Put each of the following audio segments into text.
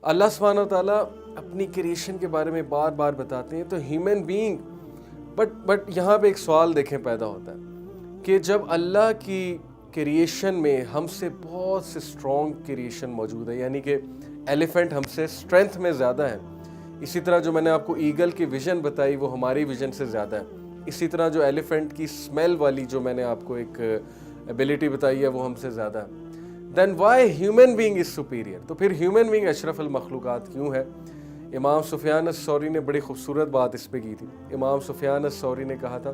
اللہ سبحانہ و تعالیٰ اپنی کریشن کے بارے میں بار بار بتاتے ہیں. تو ہیومن بینگ بٹ یہاں پہ ایک سوال دیکھیں پیدا ہوتا ہے کہ جب اللہ کی کریشن میں ہم سے بہت سے اسٹرانگ کریشن موجود ہے، یعنی کہ ایلیفنٹ ہم سے اسٹرینتھ میں زیادہ ہے، اسی طرح جو میں نے آپ کو ایگل کی ویژن بتائی وہ ہماری ویژن سے زیادہ ہے، اسی طرح جو ایلیفنٹ کی اسمیل والی جو میں نے آپ کو ایک ایبیلٹی بتائی ہے وہ ہم سے زیادہ ہے. Then why human being is superior? تو پھر ہیومن بینگ اشرف المخلوقات کیوں ہے؟ امام سفیان الثوری نے بڑی خوبصورت بات اس پہ کی تھی. امام سفیان الثوری نے کہا تھا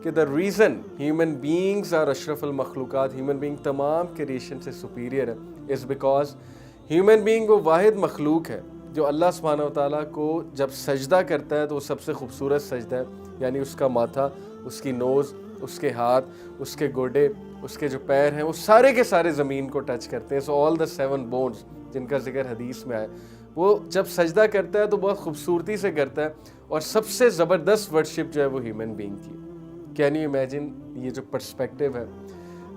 کہ the reason human beings are اشرف المخلوقات، ہیومن بینگ تمام کریشن سے سپیریئر ہے، از بیکاز ہیومن بینگ وہ واحد مخلوق ہے جو اللہ سبحانہ و تعالیٰ کو جب سجدہ کرتا ہے تو وہ سب سے خوبصورت سجدہ ہے، یعنی اس کا ماتھا، اس کی نوز، اس کے ہاتھ، اس کے گوڈے، اس کے جو پیر ہیں وہ سارے کے سارے زمین کو ٹچ کرتے ہیں. سو آل دا 7 بونز جن کا ذکر حدیث میں آئے، وہ جب سجدہ کرتا ہے تو بہت خوبصورتی سے کرتا ہے، اور سب سے زبردست ورشپ جو ہے وہ ہیومن بینگ کی. کین یو امیجن یہ جو پرسپیکٹیو ہے؟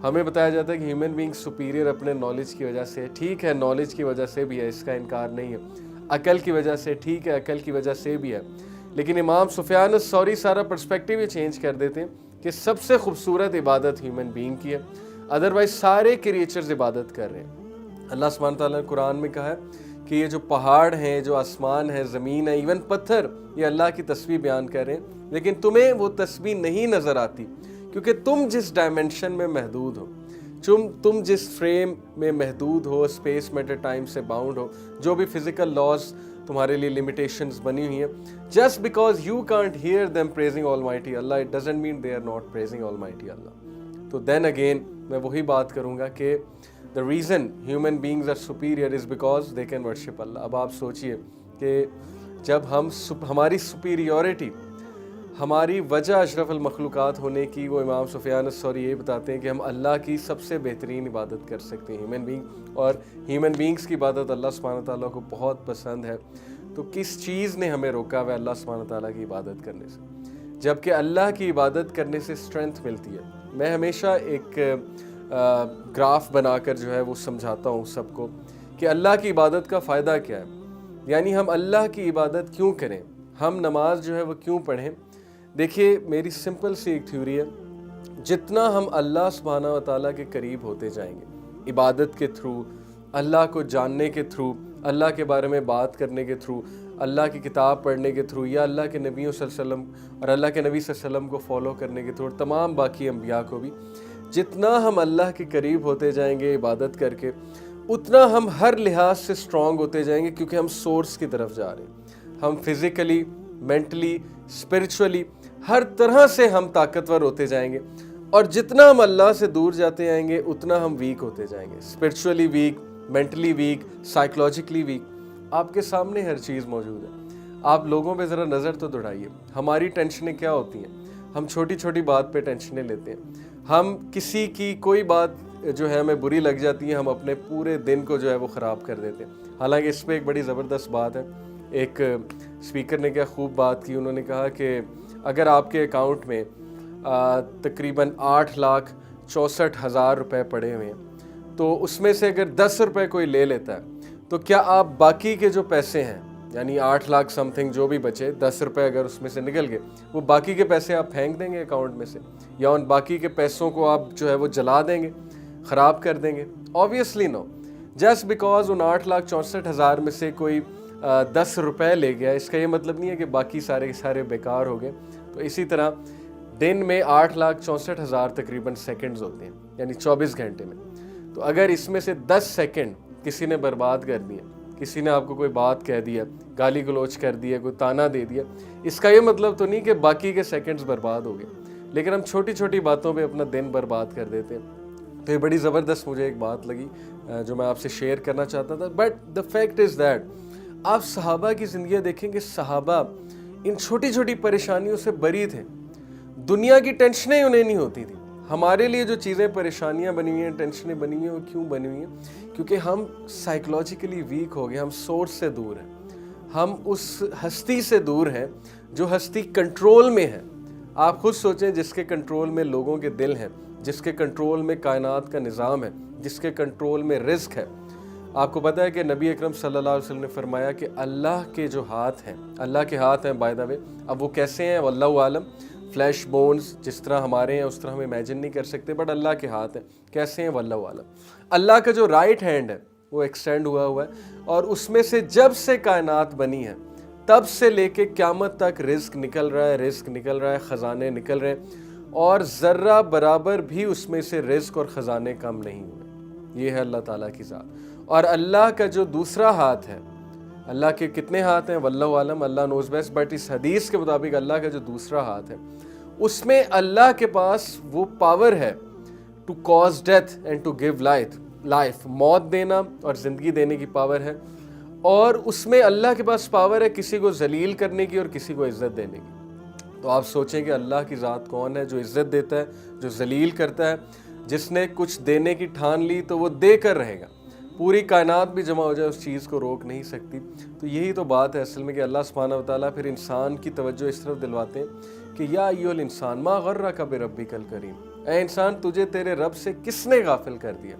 ہمیں بتایا جاتا ہے کہ ہیومن بینگ سپیریئر اپنے نالج کی وجہ سے، ٹھیک ہے نالج کی وجہ سے بھی ہے، اس کا انکار نہیں ہے، عقل کی وجہ سے، ٹھیک ہے عقل کی وجہ سے بھی ہے، لیکن امام سفیان الثوری سارا پرسپیکٹیو یہ چینج کر دیتے ہیں کہ سب سے خوبصورت عبادت ہیومن بینگ کی ہے، ادروائز سارے کریچرز عبادت کر رہے ہیں. اللہ سبحانہ تعالیٰ نے قرآن میں کہا ہے کہ یہ جو پہاڑ ہیں، جو آسمان ہے، زمین ہے، ایون پتھر، یہ اللہ کی تسبیح بیان کر رہے ہیں، لیکن تمہیں وہ تسبیح نہیں نظر آتی کیونکہ تم جس ڈائمنشن میں محدود ہو، تم جس فریم میں محدود ہو، اسپیس میٹر ٹائم سے باؤنڈ ہو، جو بھی فزیکل لاز تمہارے لیے لمیٹیشنز بنی ہوئی ہیں، just because you can't hear them praising almighty Allah, it doesn't mean they are not praising almighty Allah. تو دین اگین میں وہی بات کروں گا کہ the reason human beings are superior is because they can worship اللہ. اب آپ سوچئے کہ جب ہماری سپیریورٹی، ہماری وجہ اشرف المخلوقات ہونے کی، وہ امام سفیان الثوری یہ بتاتے ہیں کہ ہم اللہ کی سب سے بہترین عبادت کر سکتے ہیں ہیومن بینگ، اور ہیومن بینگز کی عبادت اللہ سبحانہ تعالیٰ کو بہت پسند ہے. تو کس چیز نے ہمیں روکا ہوا ہے اللہ سبحانہ تعالیٰ کی عبادت کرنے سے؟ جبکہ اللہ کی عبادت کرنے سے اسٹرینتھ ملتی ہے. میں ہمیشہ ایک گراف بنا کر جو ہے وہ سمجھاتا ہوں سب کو کہ اللہ کی عبادت کا فائدہ کیا ہے، یعنی ہم اللہ کی عبادت کیوں کریں، ہم نماز جو ہے وہ کیوں پڑھیں. دیکھیے میری سمپل سی ایک تھیوری ہے، جتنا ہم اللہ سبحانہ و تعالیٰ کے قریب ہوتے جائیں گے عبادت کے تھرو، اللہ کو جاننے کے تھرو، اللہ کے بارے میں بات کرنے کے تھرو، اللہ کی کتاب پڑھنے کے تھرو، یا اللہ کے نبیوں صلی اللہ علیہ وسلم اور اللہ کے نبی صلی اللہ علیہ وسلم کو فالو کرنے کے تھرو، تمام باقی انبیاء کو بھی، جتنا ہم اللہ کے قریب ہوتے جائیں گے عبادت کر کے، اتنا ہم ہر لحاظ سے اسٹرانگ ہوتے جائیں گے، کیونکہ ہم سورس کی طرف جا رہے ہیں. ہم فزیکلی، مینٹلی، اسپرچولی، ہر طرح سے ہم طاقتور ہوتے جائیں گے، اور جتنا ہم اللہ سے دور جاتے جائیں گے اتنا ہم ویک ہوتے جائیں گے، spiritually weak, mentally weak, psychologically weak. آپ کے سامنے ہر چیز موجود ہے. آپ لوگوں پہ ذرا نظر تو دوڑائیے، ہماری ٹینشنیں کیا ہوتی ہیں؟ ہم چھوٹی چھوٹی بات پہ ٹینشنیں لیتے ہیں. ہم کسی کی کوئی بات جو ہے ہمیں بری لگ جاتی ہے، ہم اپنے پورے دن کو جو ہے وہ خراب کر دیتے ہیں. حالانکہ اس پہ ایک بڑی زبردست بات ہے، ایک اسپیکر نے کیا خوب بات کی، انہوں نے کہا کہ اگر آپ کے اکاؤنٹ میں تقریباً 8,64,000 روپے پڑے ہوئے ہیں، تو اس میں سے اگر 10 روپے کوئی لے لیتا ہے تو کیا آپ باقی کے جو پیسے ہیں، یعنی 8 لاکھ سم تھنگ جو بھی بچے، 10 روپے اگر اس میں سے نکل گئے، وہ باقی کے پیسے آپ پھینک دیں گے اکاؤنٹ میں سے، یا ان باقی کے پیسوں کو آپ جو ہے وہ جلا دیں گے، خراب کر دیں گے؟ Obviously no. Just because in 8,64,000 میں سے کوئی 10 روپے لے گیا، اس کا یہ مطلب نہیں ہے کہ باقی سارے بیکار ہو گئے. تو اسی طرح دن میں 8,64,000 تقریباً سیکنڈز ہوتے ہیں، یعنی 24 گھنٹے میں. تو اگر اس میں سے 10 سیکنڈ کسی نے برباد کر دیا، کسی نے آپ کو کوئی بات کہہ دیا، گالی گلوچ کر دیا، کوئی تانا دے دیا، اس کا یہ مطلب تو نہیں کہ باقی کے سیکنڈز برباد ہو گئے، لیکن ہم چھوٹی چھوٹی باتوں پہ اپنا دن برباد کر دیتے ہیں. تو یہ بڑی زبردست مجھے ایک بات لگی جو میں آپ سے شیئر کرنا چاہتا تھا. But the fact is that آپ صحابہ کی زندگیاں دیکھیں کہ صحابہ ان چھوٹی چھوٹی پریشانیوں سے بری تھے، دنیا کی ٹینشنیں انہیں نہیں ہوتی تھیں. ہمارے لیے جو چیزیں پریشانیاں بنی ہوئی ہیں، ٹینشنیں بنی ہوئی ہیں، وہ کیوں بنی ہوئی ہیں؟ کیونکہ ہم سائیکولوجیکلی ویک ہو گئے، ہم سورس سے دور ہیں، ہم اس ہستی سے دور ہیں جو ہستی کنٹرول میں ہے. آپ خود سوچیں، جس کے کنٹرول میں لوگوں کے دل ہیں، جس کے کنٹرول میں کائنات کا نظام ہے، جس کے کنٹرول میں رزق ہے، آپ کو پتہ ہے کہ نبی اکرم صلی اللہ علیہ وسلم نے فرمایا کہ اللہ کے جو ہاتھ ہیں، اللہ کے ہاتھ ہیں بائی دا وے، اب وہ کیسے ہیں واللہ عالم، فلیش بونز جس طرح ہمارے ہیں اس طرح ہم امیجن نہیں کر سکتے، بٹ اللہ کے ہاتھ ہیں، کیسے ہیں واللہ عالم۔ اللہ کا جو رائٹ ہینڈ ہے وہ ایکسٹینڈ ہوا ہے، اور اس میں سے جب سے کائنات بنی ہے تب سے لے کے قیامت تک رزق نکل رہا ہے، خزانے نکل رہے ہیں، اور ذرہ برابر بھی اس میں سے رزق اور خزانے کم نہیں ہوئے۔ یہ ہے اللہ تعالیٰ کی ذات۔ اور اللہ کا جو دوسرا ہاتھ ہے، اللہ کے کتنے ہاتھ ہیں واللہ عالم، اللہ نوز بیسٹ، بٹ اس حدیث کے مطابق اللہ کا جو دوسرا ہاتھ ہے اس میں اللہ کے پاس وہ پاور ہے to cause death and to give life, موت دینا اور زندگی دینے کی پاور ہے، اور اس میں اللہ کے پاس پاور ہے کسی کو ذلیل کرنے کی اور کسی کو عزت دینے کی۔ تو آپ سوچیں کہ اللہ کی ذات کون ہے جو عزت دیتا ہے، جو ذلیل کرتا ہے، جس نے کچھ دینے کی ٹھان لی تو وہ دے کر رہے گا، پوری کائنات بھی جمع ہو جائے اس چیز کو روک نہیں سکتی۔ تو یہی تو بات ہے اصل میں کہ اللہ سبحانہ وتعالیٰ پھر انسان کی توجہ اس طرف دلواتے ہیں کہ یا ایھا الانسان ما غرک بربک الکریم، اے انسان تجھے تیرے رب سے کس نے غافل کر دیا،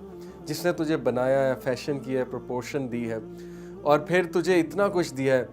جس نے تجھے بنایا ہے، فیشن کیا ہے، پروپورشن دی ہے، اور پھر تجھے اتنا کچھ دیا ہے،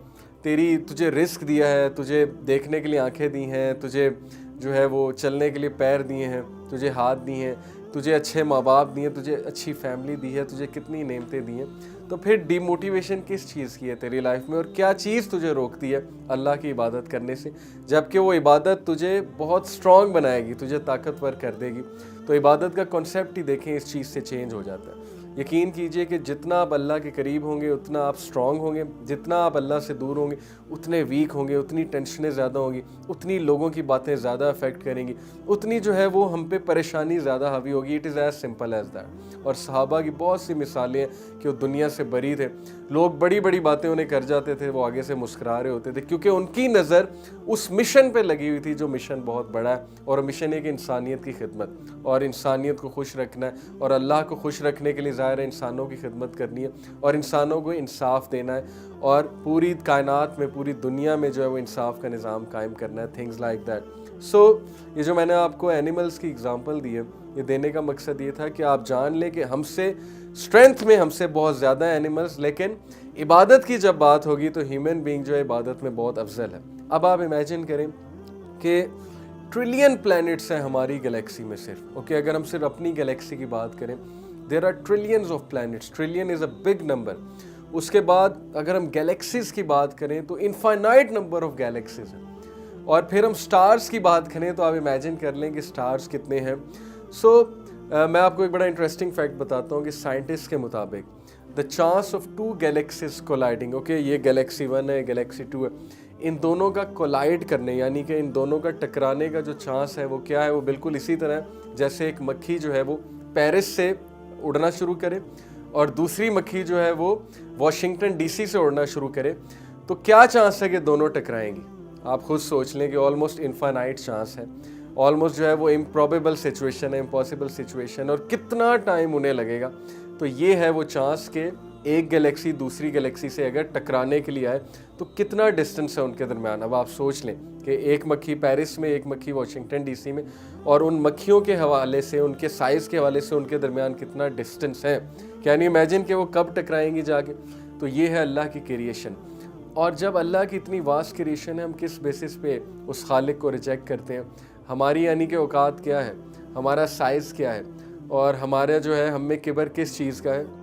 تجھے رزق دیا ہے، تجھے دیکھنے کے لیے آنکھیں دی ہیں، تجھے جو ہے وہ چلنے کے لیے پیر دیے ہیں، تجھے ہاتھ دیے ہیں، تجھے اچھے ماں باپ دیے ہیں، تجھے اچھی فیملی دی ہے، تجھے کتنی نعمتیں دی ہیں۔ تو پھر ڈی موٹیویشن کس چیز کی ہے تیری لائف میں، اور کیا چیز تجھے روکتی ہے اللہ کی عبادت کرنے سے، جبکہ وہ عبادت تجھے بہت سٹرونگ بنائے گی، تجھے طاقتور کر دے گی۔ تو عبادت کا کنسیپٹ ہی دیکھیں اس چیز سے چینج ہو جاتا ہے۔ یقین کیجئے کہ جتنا آپ اللہ کے قریب ہوں گے اتنا آپ سٹرونگ ہوں گے، جتنا آپ اللہ سے دور ہوں گے اتنے ویک ہوں گے، اتنی ٹینشنیں زیادہ ہوں گی، اتنی لوگوں کی باتیں زیادہ افیکٹ کریں گی، اتنی جو ہے وہ ہم پہ پریشانی زیادہ حاوی ہوگی۔ It is as simple as that. اور صحابہ کی بہت سی مثالیں ہیں کہ وہ دنیا سے بری تھے، لوگ بڑی بڑی باتیں انہیں کر جاتے تھے، وہ آگے سے مسکرا رہے ہوتے تھے، کیونکہ ان کی نظر اس مشن پہ لگی ہوئی تھی جو مشن بہت بڑا ہے، اور مشن ہے کہ انسانیت کی خدمت، اور انسانیت کو خوش رکھنا ہے، اور اللہ کو خوش رکھنے کے لیے ظاہر ہے انسانوں کی خدمت کرنی ہے، اور انسانوں کو انصاف دینا ہے، اور پوری کائنات میں، پوری دنیا میں جو ہے وہ انصاف کا نظام قائم کرنا ہے، تھنگز لائک دیٹ۔ سو یہ جو میں نے آپ کو اینیملز کی اگزامپل دی ہے، یہ دینے کا مقصد یہ تھا کہ آپ جان لیں کہ ہم سے اسٹرینتھ میں ہم سے بہت زیادہ ہیں اینیملز، لیکن عبادت کی جب بات ہوگی تو ہیومن بینگ جو ہے عبادت میں بہت افضل ہے۔ اب آپ امیجن کریں کہ ٹریلین پلانٹس ہیں ہماری گلیکسی میں صرف، اوکے، اگر ہم صرف اپنی گلیکسی کی بات کریں، there are trillions of planets, trillion is a big number. اس کے بعد اگر ہم گلیکسیز کی بات کریں تو انفائنائٹ نمبر آف گلیکسیز ہیں، اور پھر ہم سٹارز کی بات کریں تو آپ امیجن کر لیں کہ سٹارز کتنے ہیں۔ سو میں آپ کو ایک بڑا انٹرسٹنگ فیکٹ بتاتا ہوں کہ سائنٹسٹ کے مطابق the chance of two galaxies colliding, okay, یہ گلیکسی 1 ہے، گلیکسی 2 ہے، ان دونوں کا کولائڈ کرنے یعنی کہ ان دونوں کا ٹکرانے کا جو چانس ہے وہ کیا ہے، وہ بالکل اسی طرح ہے جیسے ایک مکھی جو ہے وہ پیرس سے اڑنا شروع کرے اور دوسری مکھی جو ہے وہ واشنگٹن ڈی سی سے اڑنا شروع کرے، تو کیا چانس ہے کہ دونوں ٹکرائیں گی؟ آپ خود سوچ لیں کہ آلموسٹ انفائنائٹ چانس ہے، آلموسٹ جو ہے وہ امپروبیبل سچویشن ہے، امپاسبل سچویشن، اور کتنا ٹائم انہیں لگے گا۔ تو یہ ہے وہ چانس کہ ایک گلیکسی دوسری گلیکسی سے اگر ٹکرانے کے لیے آئے تو کتنا ڈسٹنس ہے ان کے درمیان۔ اب آپ سوچ لیں کہ ایک مکھی پیرس میں، ایک مکھی واشنگٹن ڈی سی میں، اور ان مکھیوں کے حوالے سے، ان کے سائز کے حوالے سے ان کے درمیان کتنا ڈسٹنس ہے، کین یو امیجن کہ وہ کب ٹکرائیں گی جا کے؟ تو یہ ہے اللہ کی کریشن۔ اور جب اللہ کی اتنی واسٹ کریشن ہے، ہم کس بیسس پہ اس خالق کو ریجیکٹ کرتے ہیں؟ ہماری یعنی کہ اوقات کیا ہے، ہمارا سائز کیا ہے، اور ہمارا جو ہے ہم میں کبر کس چیز کا ہے؟